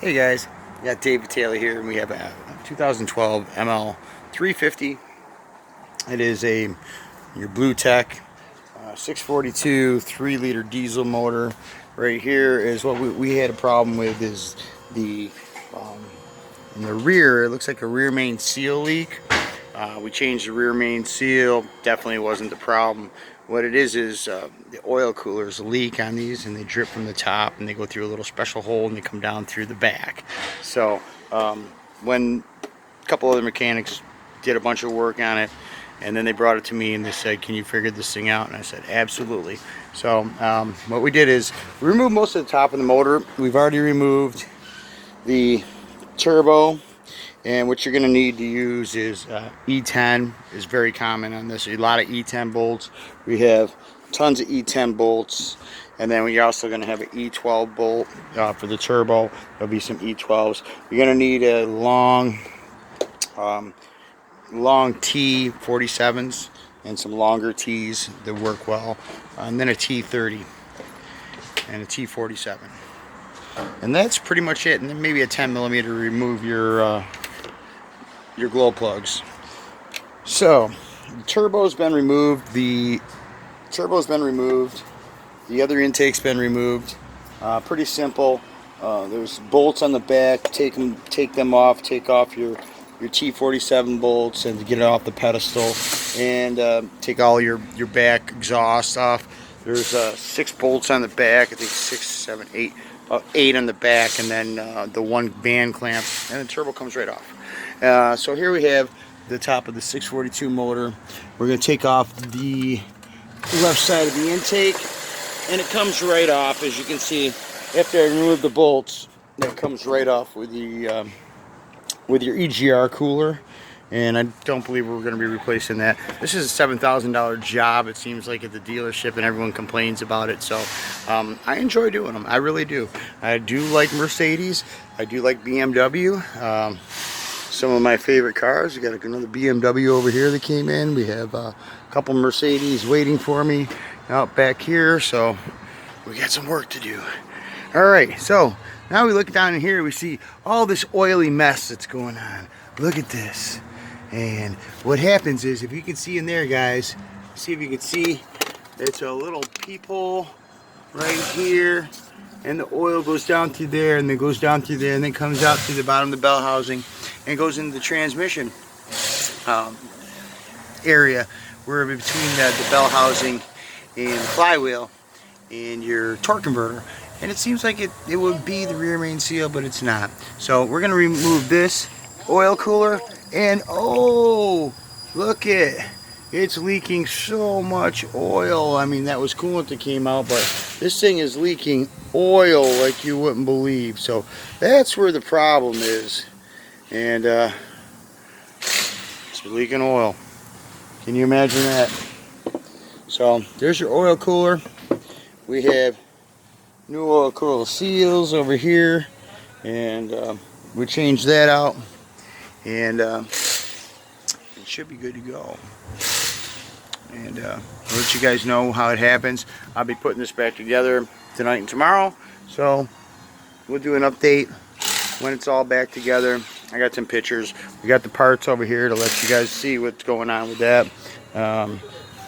Hey guys, we got David Taylor here, and we have a 2012 ML 350. It is your Bluetec 642 3-liter diesel motor. Right here is what we had a problem with is the in the rear. It looks like a rear main seal leak. We changed the rear main seal. Definitely wasn't the problem. What it is the oil coolers leak on these, and they drip from the top, and they go through a little special hole, and they come down through the back. So when a couple other mechanics did a bunch of work on it, and then they brought it to me and they said, "Can you figure this thing out?" And I said, "Absolutely." So what we did is we removed most of the top of the motor. We've already removed the turbo. And what you're going to need to use is E10 is very common on this. A lot of E10 bolts. We have tons of E10 bolts. And then we're also going to have an E12 bolt for the turbo. There'll be some E12s. You're going to need a long T47s and some longer Ts that work well. And then a T30 and a T47. And that's pretty much it. And then maybe a 10mm to remove your glow plugs. So the turbo's been removed, the other intake's been removed. Pretty simple. There's bolts on the back. Take them off. Take off your T47 bolts and get it off the pedestal, and take all your back exhaust off. There's 6 bolts on the back. I think 6, 7, 8, about 8 on the back, and then the one van clamp, and the turbo comes right off. So here we have the top of the 642 motor. We're going to take off the left side of the intake, and it comes right off. As you can see, after I remove the bolts, that comes right off with the with your EGR cooler. And I don't believe we're going to be replacing that. This is a $7,000 job, it seems like, at the dealership, and everyone complains about it. So I enjoy doing them. I really do. I do like Mercedes. I do like BMW. Some of my favorite cars. We got another BMW over here that came in. We have a couple Mercedes waiting for me out back here. So we got some work to do. All right, so now we look down in here. We see all this oily mess that's going on. Look at this. And what happens is, if you can see in there, guys, see if you can see, it's a little peephole right here, and the oil goes down through there, and then goes down through there, and then comes out through the bottom of the bell housing, and goes into the transmission area, where between the bell housing and the flywheel and your torque converter. And it seems like it would be the rear main seal, but it's not. So we're going to remove this oil cooler, and oh, look it's leaking so much oil. I mean, that was coolant that came out, but this thing is leaking oil like you wouldn't believe. So that's where the problem is. And it's leaking oil. Can you imagine that? So there's your oil cooler. We have new oil cooler seals over here, and we changed that out, and it should be good to go. And I'll let you guys know how it happens. I'll be putting this back together tonight and tomorrow, so we'll do an update when it's all back together. I got some pictures. We got the parts over here to let you guys see what's going on with that.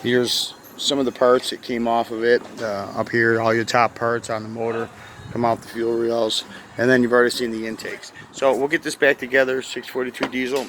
Here's some of the parts that came off of it. Up here, all your top parts on the motor come out the fuel rails, and then you've already seen the intakes. So we'll get this back together. 642 diesel.